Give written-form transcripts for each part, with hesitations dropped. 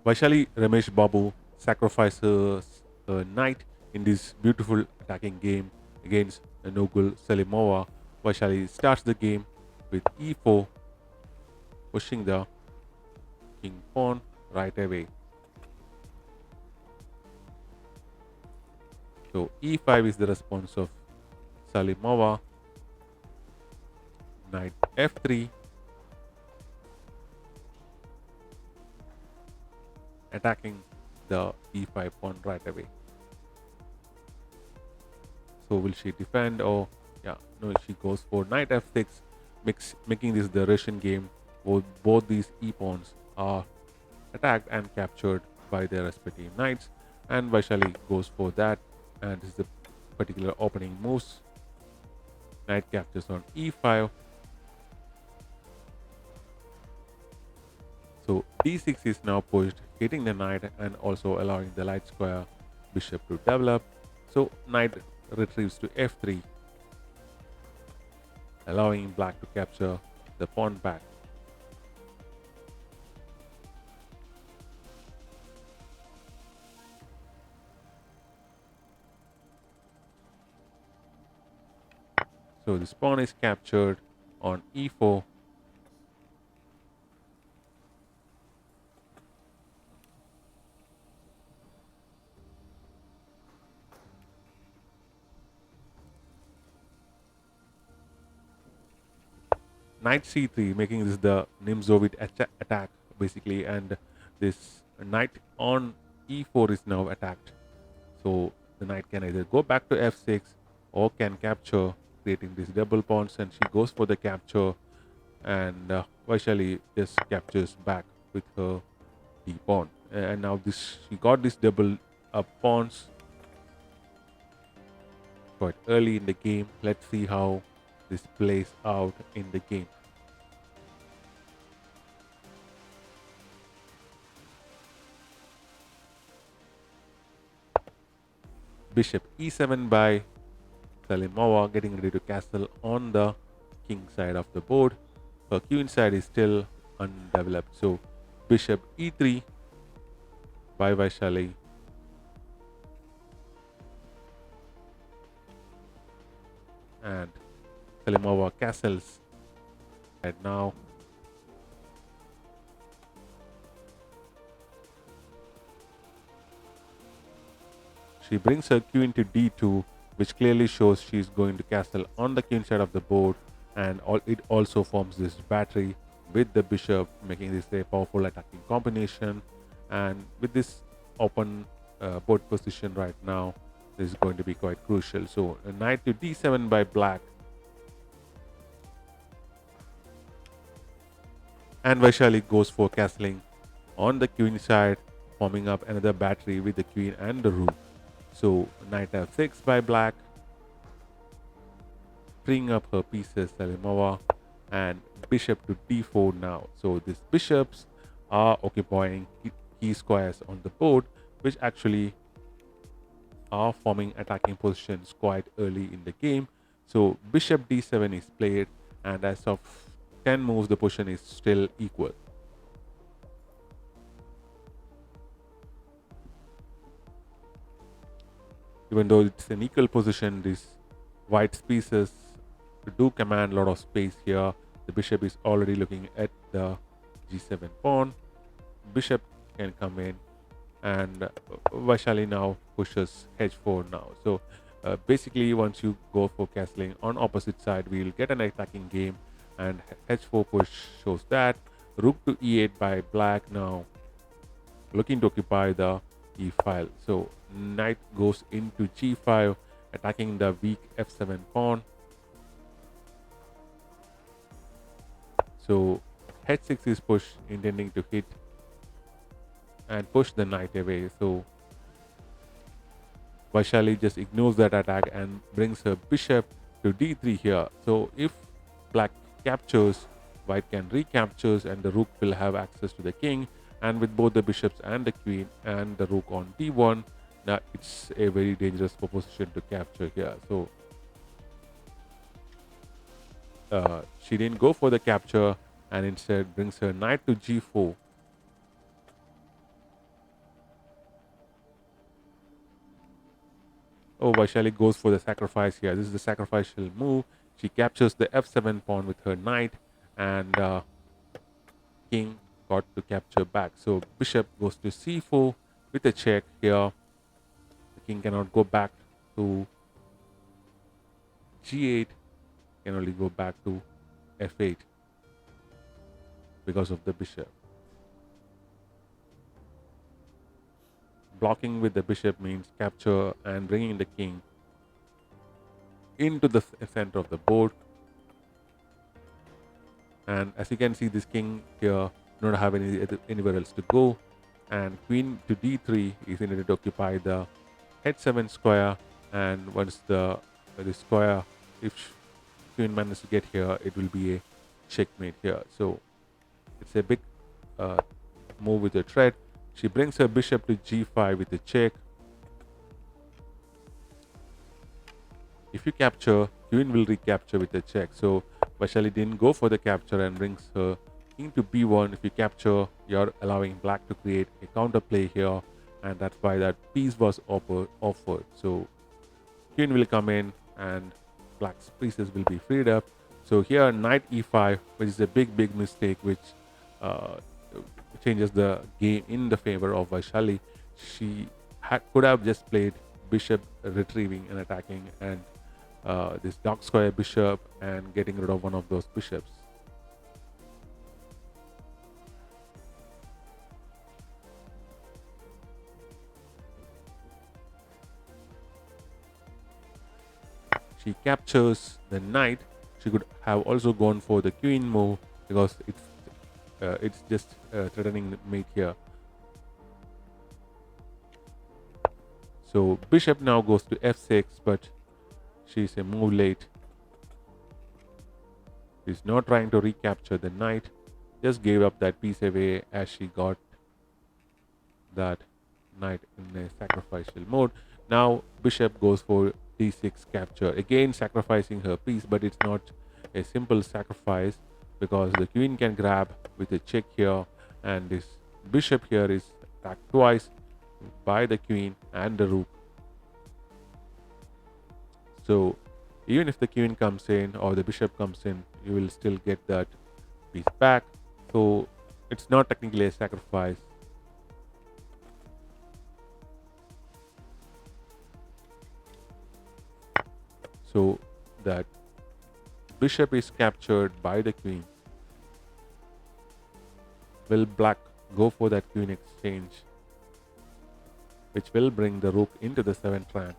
Vaishali Rameshbabu sacrifices a knight in this beautiful attacking game against Nurgyul Salimova. Vaishali starts the game with e4, pushing the king pawn right away. So e5 is the response of Salimova. Knight f3, attacking the e5 pawn right away. So will she defend or yeah, no, she goes for knight f6, making this the Russian game. Both these e pawns are attacked and captured by their respective knights, and Vaishali goes for that, and this is the particular opening moves. Knight captures on e5. So d6 is now pushed, hitting the knight and also allowing the light square bishop to develop. So knight retrieves to f3, allowing black to capture the pawn back. So this pawn is captured on e4. Knight c3, making this the Nimzovit attack basically, and this knight on e4 is now attacked. So the knight can either go back to f6 or can capture, creating these double pawns, and she goes for the capture, and Vaishali just captures back with her d pawn. And now this she got this double pawns quite early in the game. Let's see how this plays out in the game. Bishop e7 by Salimova, getting ready to castle on the king side of the board. Her queen side is still undeveloped. So bishop e3 by Vaishali. And Salimova castles right now. She brings her queen to d2, which clearly shows she's going to castle on the queen side of the board, and it also forms this battery with the bishop, making this a powerful attacking combination. And with this open board position right now, this is going to be quite crucial. So a knight to d7 by black, and Vaishali goes for castling on the queen side, forming up another battery with the queen and the rook. So knight f6 by black, freeing up her pieces, Salimova, and bishop to d4 now. So these bishops are occupying key squares on the board, which actually are forming attacking positions quite early in the game. So bishop d7 is played, and as of 10 moves, the position is still equal. Even though it's an equal position, these white pieces do command a lot of space here. The bishop is already looking at the g7 pawn. Bishop can come in, and Vaishali now pushes h4 now. So basically, once you go for castling on opposite side, we'll get an attacking game, and h4 push shows that. Rook to e8 by black now, looking to occupy the e file. So knight goes into g5, attacking the weak f7 pawn. So h6 is pushed, intending to hit and push the knight away. So Vaishali just ignores that attack and brings her bishop to d3 here. So if black captures, white can recaptures, and the rook will have access to the king. And with both the bishops and the queen and the rook on d1, now it's a very dangerous proposition to capture here. So she didn't go for the capture and instead brings her knight to g4. Oh, Vaishali goes for the sacrifice here. This is the sacrificial move. She captures the f7 pawn with her knight, and king got to capture back. So bishop goes to c4 with a check here. The king cannot go back to g8, can only go back to f8 because of the bishop. Blocking with the bishop means capture and bringing the king into the center of the board. And as you can see, this king here do not have anywhere else to go, and queen to d3 is needed to occupy the h7 square. And once the square, if queen manages to get here, it will be a checkmate here. So it's a big uh, move with a threat. She brings her bishop to g5 with a check. If you capture, queen will recapture with a check. So Vaishali didn't go for the capture and brings her king to b1. If you capture, you're allowing black to create a counter play here, and that's why that piece was offered. So queen will come in and black's pieces will be freed up. So here knight e5, which is a big mistake, which uh, changes the game in the favor of Vaishali. She could have just played bishop retrieving and attacking, and this dark square bishop and getting rid of one of those bishops. She captures the knight. She could have also gone for the queen move because it's just threatening the mate here. So bishop now goes to f6, but she's a move late. She's not trying to recapture the knight, just gave up that piece away as she got that knight in a sacrificial mode. Now bishop goes for d6 capture, again sacrificing her piece, but it's not a simple sacrifice because the queen can grab with a check here, and this bishop here is attacked twice by the queen and the rook. So even if the queen comes in or the bishop comes in, you will still get that piece back. So it's not technically a sacrifice. So that bishop is captured by the queen. Will black go for that queen exchange, which will bring the rook into the 7th rank?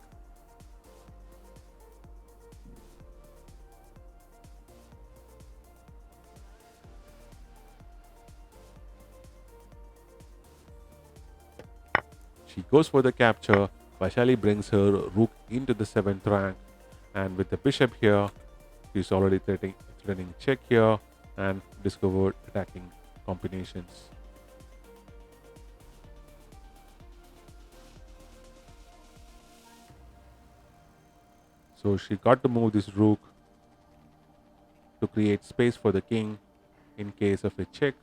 She goes for the capture. Vaishali brings her rook into the 7th rank, and with the bishop here, she's already threatening check here and discovered attacking combinations. So she got to move this rook to create space for the king in case of a check,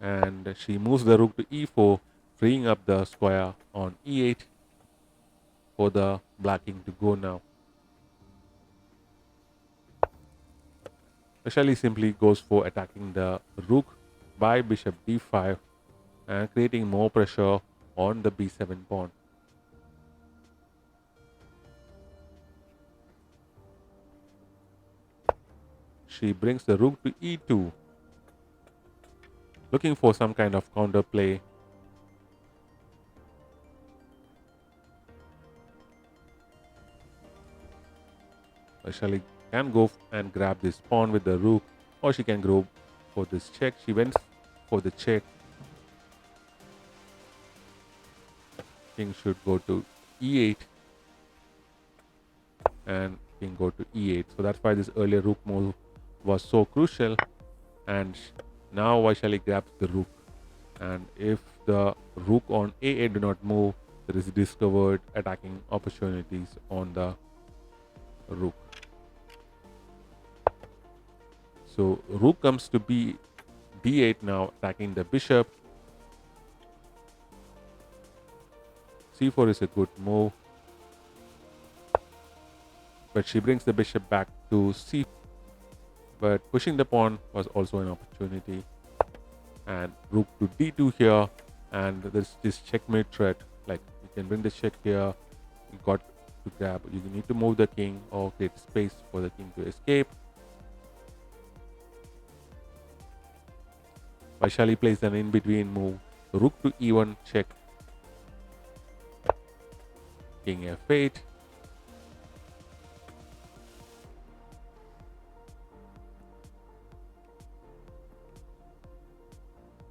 and she moves the rook to e4, freeing up the square on e8 for the black king to go now. Vaishali simply goes for attacking the rook by bishop d5 and creating more pressure on the b7 pawn. She brings the rook to e2, looking for some kind of counter play. Vaishali can go and grab this pawn with the rook, or she can go for this check. She went for the check. King should go to e8 and king go to e8. So that's why this earlier rook move was so crucial. And now Vaishali grabs the rook. And if the rook on a8 do not move, there is discovered attacking opportunities on the rook. So rook comes to d8 now, attacking the bishop. c4 is a good move. but she brings the bishop back to c. But pushing the pawn was also an opportunity, and rook to d2 here, and there's this checkmate threat. Like you can bring the check here. You got to grab. You need to move the king or create space for the king to escape. Vaishali plays an in-between move. Rook to e1 check. King f8.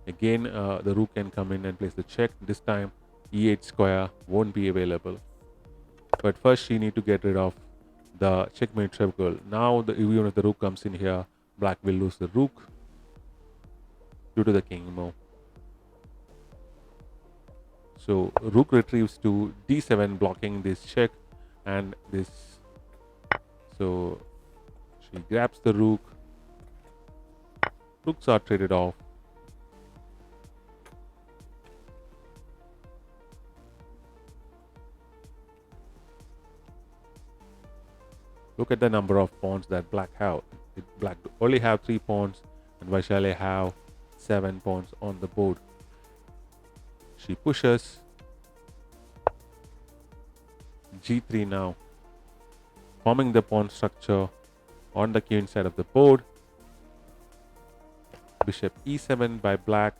Again, the rook can come in and place the check. This time, e8 square won't be available. But first, she need to get rid of the checkmate circle. Now, even if the rook comes in here, black will lose the rook due to the king move. So rook retrieves to d7, blocking this check and this. So she grabs the rook. Rooks are traded off. Look at the number of pawns that black have. Black only have 3 pawns, and Vaishali have 7 pawns on the board. She pushes g3 now, forming the pawn structure on the queen side of the board. Bishop e7 by black.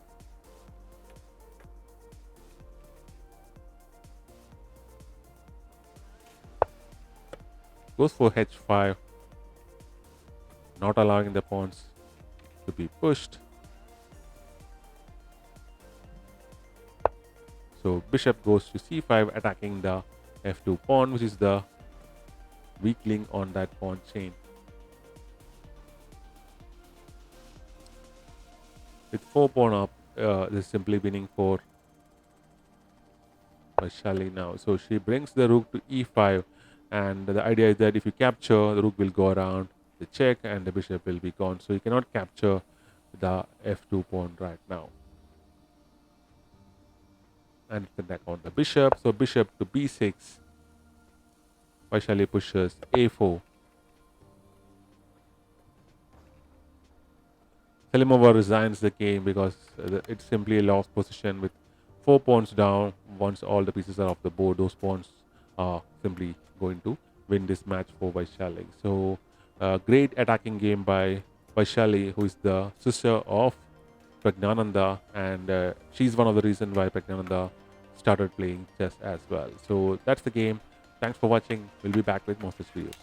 Goes for h5, not allowing the pawns to be pushed. So bishop goes to c5, attacking the f2 pawn, which is the weak link on that pawn chain. With 4 pawn up, this is simply winning for Vaishali now. So she brings the rook to e5, and the idea is that if you capture, the rook will go around the check and the bishop will be gone. So you cannot capture the f2 pawn right now. And attack on the bishop. So bishop to b6. Vaishali pushes a4. Salimova resigns the game because it's simply a lost position with 4 pawns down. Once all the pieces are off the board, those pawns are simply going to win this match for Vaishali. So, great attacking game by Vaishali, who is the sister of Pragnananda, and she's one of the reasons why Pragnananda started playing chess as well. So, that's the game. Thanks for watching. We'll be back with more such videos.